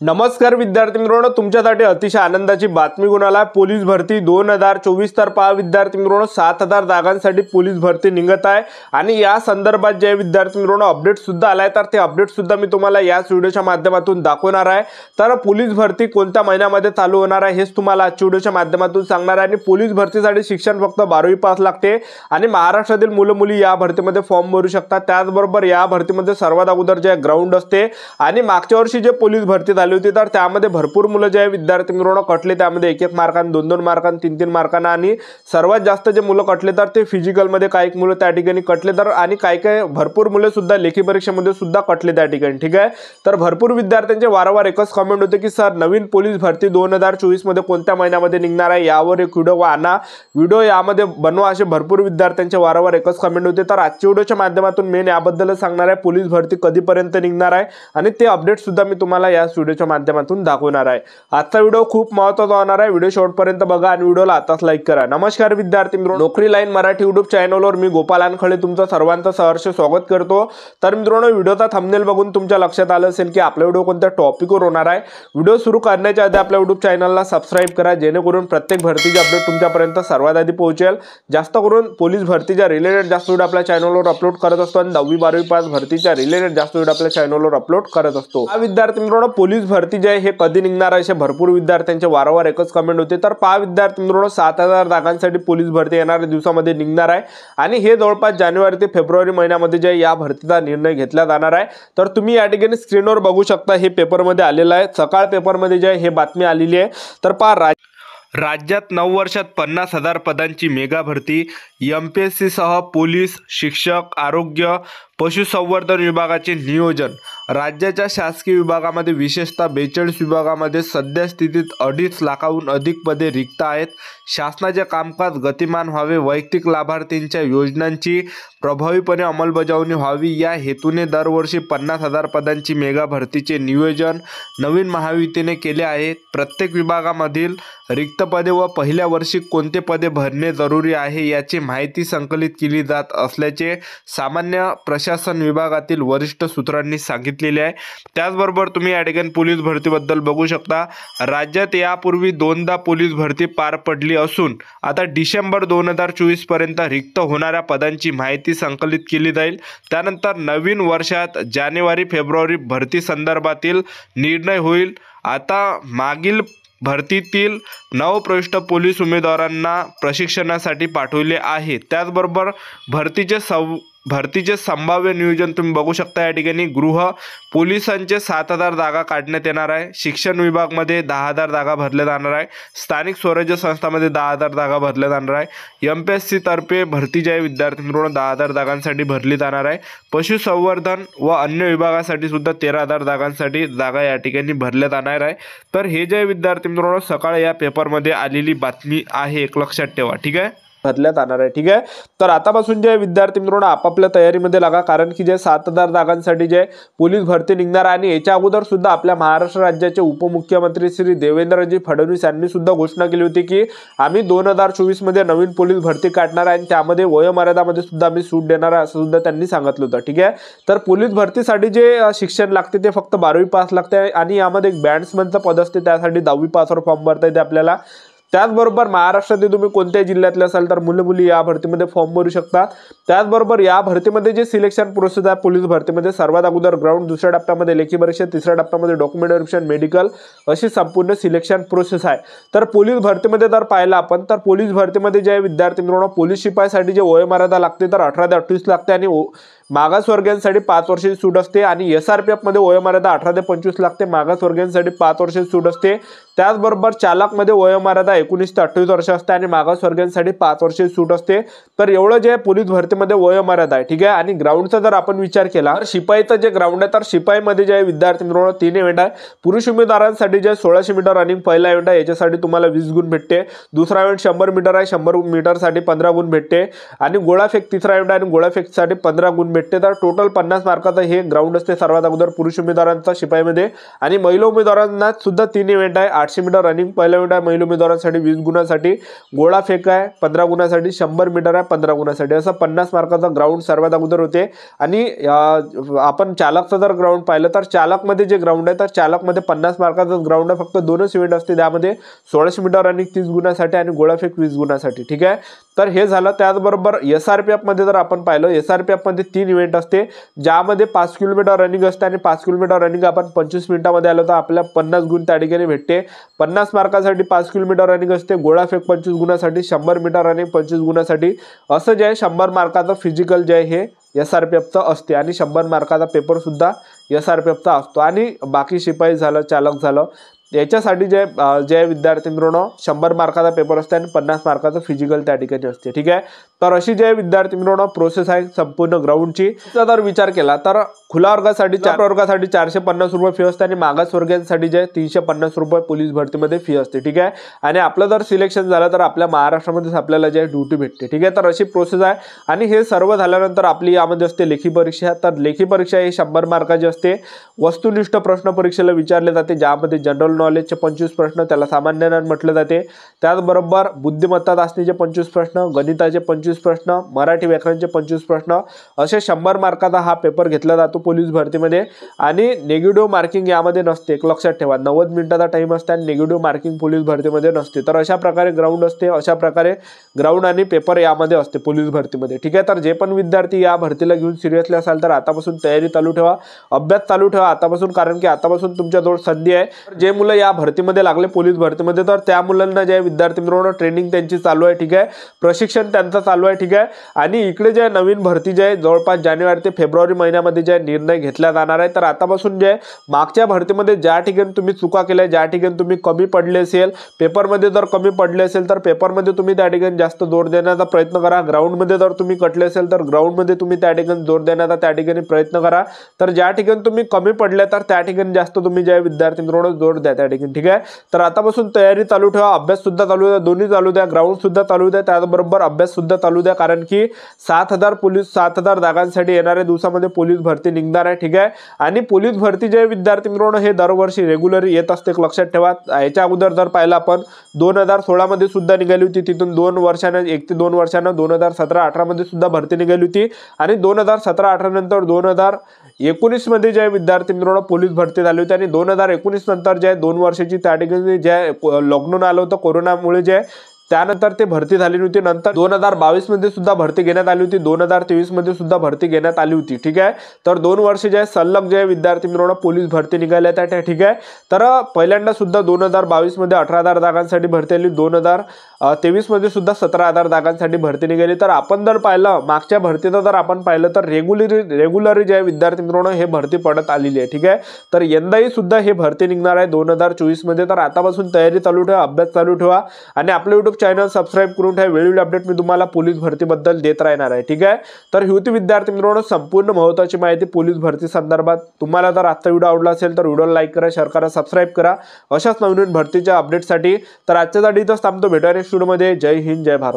नमस्कार विद्यार्थी मित्रांनो, तुमच्यासाठी अतिशय आनंदाची बातमी घेऊन आला। पोलीस भरती 2024 तर पहा विद्यार्थी मित्रांनो 7000 जागांसाठी पोलीस भरती निघत आहे आणि या संदर्भात जे विद्यार्थी मित्रांनो अपडेट सुद्धा आलाय, तर ते अपडेट सुद्धा मी तुम्हाला याच व्हिडिओच्या माध्यमातून दाखवणार आहे। तर पोलीस भरती कोणत्या महिन्यामध्ये चालू होणार आहे हेच तुम्हाला आजच्या व्हिडिओच्या माध्यमातून सांगणार आहे। आणि पोलीस भरतीसाठी शिक्षण फक्त 12वी पास लागते आणि महाराष्ट्रातील मुलं-मुली या भरतीमध्ये फॉर्म भरू शकतात। त्याचबरोबर या भरतीमध्ये सर्वात अगोदर जे ग्राउंड असते आणि मागच्या वर्षी जे पोलीस भरती झाली होती तर त्यामध्ये भरपूर मुलं जे विद्यार्थी मित्रांनो कटले, त्यामध्ये 1-1 मार्कांनी 2-2 मार्कांनी 3-3 मार्कांना आणि सर्वात जास्त जे मुलं कटले तर ते फिजिकल मध्ये काही मुलं त्या ठिकाणी कटले, तर आणि काही भरपूर मुले सुद्धा लेखी परीक्षेमध्ये सुद्धा कटले त्या ठिकाणी। ठीक आहे, तर भरपूर विद्यार्थ्यांचे वारंवार एकच कमेंट होते की सर नवीन पोलीस भरती 2024 मध्ये कोणत्या महिन्यामध्ये निघणार आहे, यावर एक व्हिडिओ आणा, व्हिडिओ यामध्ये बनवा, असे भरपूर विद्यार्थ्यांचे वारंवार एकच कमेंट होते। तर आजच्या व्हिडिओच्या माध्यमातून मेन याबद्दलच सांगणार आहे पोलीस भरती कधीपर्यंत निघणार आहे आणि ते अपडेट सुद्धा मी तुम्हाला या व्हिडिओच्या माध्यमातून दाखवणार आहे। आजचा व्हिडिओ खूप महत्त्वाचा होणार आहे, व्हिडिओ शेवटपर्यंत बघा आणि व्हिडिओला आताच लाईक करा। नमस्कार विद्यार्थी मित्रांनो, नोकरी लाईन मराठी YouTube चॅनलवर मी गोपाल अनखळे तुमचं सर्वांचं सहर्ष स्वागत करतो। तर मित्रांनो, व्हिडिओचा थंबनेल बघून तुमच्या लक्षात आलं असेल की आपला व्हिडिओ कोणत्या टॉपिकवर होणार आहे। व्हिडिओ सुरू करण्याच्या आधी आपल्या YouTube चॅनलला सबस्क्राइब करा, जेणेकरून प्रत्येक भरतीचे अपडेट तुमच्यापर्यंत सर्वात आधी पोहोचेल। जास्त करून पोलीस भरतीच्या रिलेटेड जास्त व्हिडिओ आपल्या चॅनलवर अपलोड करत असतो आणि 10वी 12वी पास भरतीच्या रिलेटेड जास्त व्हिडिओ आपल्या चॅनलवर अपलोड करत असतो। विद्यार्थी मित्रांनो, पोलीस भरती जे आहे हे कधी निघणार आहे असे भरपूर विद्यार्थ्यांचे वारंवार एकच कमेंट होते। तर पहा विद्यार्थी मित्रांनो, 7000 जागांसाठी पोलीस भरती येणाऱ्या दिवसामध्ये निघणार आहे आणि हे जवळपास जानेवारी ते फेब्रुवारी महिन्यामध्ये जे या भरतीचा निर्णय घेतला जाणार आहे। तर तुम्ही या ठिकाणी स्क्रीनवर बघू शकता, हे पेपरमध्ये आलेलं आहे, सकाळ पेपरमध्ये जे हे बातमी आलेली आहे। तर पहा राज्यात 9 वर्षात 50,000 पदांची मेगा भरती, MPSC सह पोलीस, शिक्षक, आरोग्य, पशुसंवर्धन विभागाचे नियोजन। राज्याच्या शासकीय विभागामध्ये विशेषतः 42 विभागामध्ये सध्या स्थितीत 2.5 लाखाहून अधिक पदे रिक्त आहेत। शासनाचे कामकाज गतिमान व्हावे, वैयक्तिक लाभार्थींच्या योजनांची प्रभावीपणे अंमलबजावणी व्हावी या हेतूने दरवर्षी 50,000 पदांची मेगा भरतीचे नियोजन नवीन महायुतीने केले आहे। प्रत्येक विभागामधील रिक्त पदे व पहिल्या वर्षी कोणते पदे भरणे जरुरी आहे याची माहिती संकलित केली जात असल्याचे सामान्य प्रशासन विभागातील वरिष्ठ सूत्रांनी सांगितलेले आहे। त्याचबरोबर तुम्ही या ठिकाणी पोलीस भरतीबद्दल बघू शकता, राज्यात यापूर्वी 2दा पोलीस भरती पार पडली असून आता डिसेंबर 2024 पर्यंत रिक्त होणाऱ्या पदांची माहिती संकलित केली जाईल। त्यानंतर नवीन वर्षात जानेवारी फेब्रुवारी भरती संदर्भातील निर्णय होईल। आता मागील भरतीतील नवप्रविष्ट पोलीस उमेदवारांना प्रशिक्षणासाठी पाठवले आहे। त्याचबरोबर भरतीचे संभाव्य नियोजन तुम्ही बघू शकता, या ठिकाणी गृह पोलिसांचे 7000 जागा काढण्यात येणार आहे, शिक्षण विभागामध्ये 10,000 जागा भरल्या जाणार आहे, स्थानिक स्वराज्य संस्थांमध्ये 10,000 जागा भरल्या जाणार आहे, MPSC तर्फे भरती जे विद्यार्थी मित्रांनो 10,000 जागांसाठी भरली जाणार आहे, पशुसंवर्धन व अन्य विभागासाठी सुद्धा 13,000 जागांसाठी जागा या ठिकाणी भरल्या जाणार आहे। तर हे जे विद्यार्थी मित्रांनो सकाळ या पेपरमध्ये आलेली बातमी आहे, एक लक्षात ठेवा। ठीक आहे, भरल्या जाणार आहे। ठीक आहे, तर आतापासून जे विद्यार्थी मित्रांनो आपापल्या तयारीमध्ये लागा, कारण की जे 7000 जागांसाठी जे पोलीस भरती निघणार आणि याच्या अगोदर सुद्धा आपल्या महाराष्ट्र राज्याचे उपमुख्यमंत्री श्री देवेंद्रजी फडणवीस यांनी सुद्धा घोषणा केली होती की आम्ही 2024 मध्ये नवीन पोलीस भरती काढणार आहे आणि त्यामध्ये वयोमर्यादामध्ये सुद्धा आम्ही सूट देणार आहे असं सुद्धा त्यांनी सांगितलं होतं। ठीक आहे, तर पोलीस भरतीसाठी जे शिक्षण लागते ते फक्त 12वी पास लागते आणि यामध्ये एक बँड्समनचं पद असते, त्यासाठी 10वी पासवर फॉर्म भरता येते आपल्याला। त्याचबरोबर महाराष्ट्रातील तुम्ही कोणत्याही जिल्ह्यातले असाल तर मुलं-मुली या भरतीमध्ये फॉर्म भरू शकतात। त्याचबरोबर या भरतीमध्ये जे सिलेक्शन प्रोसेस आहे पोलीस भरतीमध्ये, सर्वात अगोदर ग्राउंड, दुसऱ्या टप्प्यामध्ये लेखी परीक्षा, तिसऱ्या टप्प्यामध्ये डॉक्युमेंट व्हेरिफिकेशन, मेडिकल अशी संपूर्ण सिलेक्शन प्रोसेस आहे। तर पोलीस भरतीमध्ये जर पाहिलं आपण तर पोलीस भरतीमध्ये जे विद्यार्थी मित्रांनो पोलीस शिपाईसाठी जे वयोमर्यादा लागते तर 18 ते 28 लागते आणि मागासवर्गीयांसाठी 5 वर्षाची सूट असते आणि SRPF मध्ये वयोमर्यादा 18 ते 25 लागते, मागासवर्गीयांसाठी 5 वर्षाची सूट असते। त्याचबरोबर चालकमध्ये वयोमर्यादा 19 ते 28 वर्ष असते आणि मागासवर्गीयांसाठी 5 वर्षाची सूट असते। तर एवढं जे पोलीस भरतीमध्ये वयोमर्यादा आहे। ठीक आहे, आणि ग्राउंडचा जर आपण विचार केला तर शिपाईचं जे ग्राउंड आहे तर शिपाईमध्ये जे विद्यार्थी मित्रांनो 3 इव्हेंट आहे। पुरुष उमेदवारांसाठी जे 1600 मीटर रनिंग पहिला इव्हेंट आहे, याच्यासाठी तुम्हाला 20 गुण भेटते। दुसरा इव्हेंट 100 मीटर आहे, 100 मीटरसाठी 15 गुण भेटते आणि गोळाफेक तिसरा इव्हेंट आहे आणि गोळाफेकसाठी 15 गुण भेटते। तर टोटल 50 मार्काचं हे ग्राउंड असते सर्वात अगोदर पुरुष उमेदवारांचा शिपाईमध्ये। आणि महिला उमेदवारांना सुद्धा 3 इव्हेंट आहे। 800 मीटर रनिंग पहिला इव्हेंट आहे महिला उमेदवारांसाठी 20 गुणांसाठी, गोळा फेक आहे 15 गुणांसाठी, 100 मीटर आहे 15 गुणांसाठी, असं 50 मार्काचा ग्राउंड सर्वात अगोदर होते। आणि आपण चालकचं जर ग्राउंड पाहिलं तर चालकमध्ये जे ग्राउंड आहे तर चालकमध्ये 50 मार्काचा ग्राउंड आहे, फक्त 2च इव्हेंट असते त्यामध्ये, 1600 मीटर रनिंग 30 गुणांसाठी आणि गोळा फेक 20 गुणांसाठी, ठीक आहे। तर हे झालं। त्याचबरोबर SRPF मध्ये जर आपण पाहिलं SRPF मध्ये 3 इव्हेंट असते, ज्यामध्ये 5 किलोमीटर रनिंग असते आणि 5 किलोमीटर रनिंग आपण 25 मिनिटांमध्ये आलो तर आपल्याला 50 गुण त्या ठिकाणी भेटते। 50 मार्कासाठी 5 किलोमीटर रनिंग असते, गोळा फेक 25 गुणांसाठी, 100 मीटर रनिंग 25 गुणांसाठी, असं जे आहे 100 मार्काचं फिजिकल जे आहे हे SRPFचं असते आणि 100 मार्काचा पेपर सुद्धा SRPFचा असतो। आणि बाकी शिपाई झालं, चालक झालं, याच्यासाठी जे विद्यार्थी मित्रांनो 100 मार्काचा पेपर असते आणि 50 मार्काचं फिजिकल त्या ठिकाणी असते, ठीक आहे। तर अशी जे विद्यार्थी मित्रांनो प्रोसेस आहे संपूर्ण ग्राउंडची। जर विचार केला तर खुला वर्गासाठी 450 रुपये फी असते आणि मागासवर्गीयांसाठी जे 350 रुपये पोलीस भरतीमध्ये फी असते, ठीक आहे। आणि आपलं जर सिलेक्शन झालं तर आपल्या महाराष्ट्रामध्येच आपल्याला जे ड्युटी भेटते, ठीक आहे। तर अशी प्रोसेस आहे। आणि हे सर्व झाल्यानंतर आपली यामध्ये असते लेखी परीक्षा। तर लेखी परीक्षा ही 100 मार्काची असते, वस्तुनिष्ठ प्रश्न परीक्षेला विचारले जाते, ज्यामध्ये जनरल नॉलेजचे 25 प्रश्न, त्याला सामान्य ज्ञान म्हटले जाते, त्याचबरोबर बुद्धिमत्ता चाचणीचे 25 प्रश्न, गणिताचे 25 प्रश्न, मराठी व्याकरणचे 25 प्रश्न, असे 100 मार्काचा हा पेपर घेतला जातो पोलीस भरतीमध्ये। आणि नेगेटिव्ह मार्किंग यामध्ये नसते, एक लक्षात ठेवा, 90 मिनिटाचा टाइम असते आणि नेगेटिव्ह मार्किंग पोलीस भरतीमध्ये नसते। तर अशा प्रकारे ग्राउंड असते, अशा प्रकारे ग्राउंड आणि पेपर यामध्ये असते पोलीस भरतीमध्ये, ठीक आहे। तर जे पण विद्यार्थी या भरतीला घेऊन सिरियसली असाल तर आतापासून तयारी चालू ठेवा, अभ्यास चालू ठेवा आतापासून, कारण की आतापासून तुमच्याजवळ संधी आहे। जे मुलं या भरतीमध्ये लागले पोलीस भरतीमध्ये तर त्या मुलांना जे विद्यार्थी मित्रांनो ट्रेनिंग त्यांची चालू आहे, ठीक आहे, प्रशिक्षण त्यांचं चालू आहे, ठीक आहे। आणि इकडे जे नवीन भरती जे आहे जवळपास जानेवारी ते फेब्रुवारी महिन्यामध्ये जे निर्णय घेतला जाणार आहे। तर आतापासून जे मागच्या भरतीमध्ये ज्या ठिकाणी तुम्ही चुका केल्या, ज्या ठिकाणी तुम्ही कमी पडले असेल, पेपरमध्ये जर कमी पडले असेल तर पेपरमध्ये तुम्ही त्या ठिकाणी जास्त जोर देण्याचा प्रयत्न करा। ग्राउंडमध्ये जर तुम्ही कटले असेल तर ग्राउंडमध्ये तुम्ही त्या ठिकाणी जोर देण्याचा त्या ठिकाणी प्रयत्न करा। तर ज्या ठिकाणी तुम्ही कमी पडले तर त्या ठिकाणी जास्त तुम्ही जे विद्यार्थी मित्रांनो जोर द्या त्या ठिकाणी, ठीक आहे। तर आतापासून तयारी चालू ठेवा, अभ्यास सुद्धा चालू द्या, दोन्ही चालू द्या, ग्राउंड सुद्धा चालू द्या, त्याचबरोबर अभ्यास सुद्धा चालू द्या, कारण की 7,000 जागांसाठी येणाऱ्या दिवसामध्ये पोलीस भरती निघणार आहे, ठीक आहे। आणि पोलीस भरती जे विद्यार्थी मित्रांनो हे दरवर्षी रेग्युलर येत असते, लक्षात ठेवा। याच्या अगोदर जर पाहिलं आपण 2016 मध्ये सुद्धा निघाली होती, तिथून 2 वर्षांना 1 ते 2 वर्षांना 2017-18 मध्ये सुद्धा भरती निघाली होती। आणि 2017-18 नंतर 2019 मध्ये जे विद्यार्थी मित्रांनो पोलीस भरती झाली होती। आणि 2019 नंतर जे 2 वर्षाची त्या ठिकाणी जे लॉकडाऊन आलं होतं कोरोनामुळे, जे त्यानंतर ते भरती झाली नव्हती। नंतर 2022 मध्ये सुद्धा भरती घेण्यात आली होती, 2023 मध्ये सुद्धा भरती घेण्यात आली होती, ठीक आहे। तर 2 वर्ष जे सलग जे विद्यार्थी मित्रांनो पोलीस भरती निघाल्या त्या, ठीक आहे। तर पहिल्यांदा सुद्धा 2022 मध्ये 18,000 जागांसाठी भरती आली, 2023 मध्ये सुद्धा 17,000 जागांसाठी भरती निघाली। तर आपण जर पाहिलं मागच्या भरतीचं जर आपण पाहिलं तर रेग्युलरी जे विद्यार्थी मित्रांनो हे भरती पडत आलेली आहे, ठीक आहे। तर यंदाही सुद्धा हे भरती निघणार आहे 2024 मध्ये। तर आतापासून तयारी चालू ठेवा, अभ्यास चालू ठेवा आणि आपलं YouTube चॅनल सबस्क्राइब करून ठेवा, वेळोवेळी अपडेट मी तुम्हाला पोलीस भरतीबद्दल देत राहणार आहे, ठीक आहे। तर ही होती विद्यार्थी मित्रांनो संपूर्ण महत्त्वाची माहिती पोलीस भरती संदर्भात। तुम्हाला जर आजचा व्हिडिओ आवडला असेल तर व्हिडिओला लाईक करा, शेअर करा, सबस्क्राइब करा अशाच नवीन भरतीच्या अपडेटसाठी। तर आजच्यासाठी इथंच थांबतो, भेटूया नेक्स्ट व्हिडिओमध्ये। जय हिंद, जय भारत।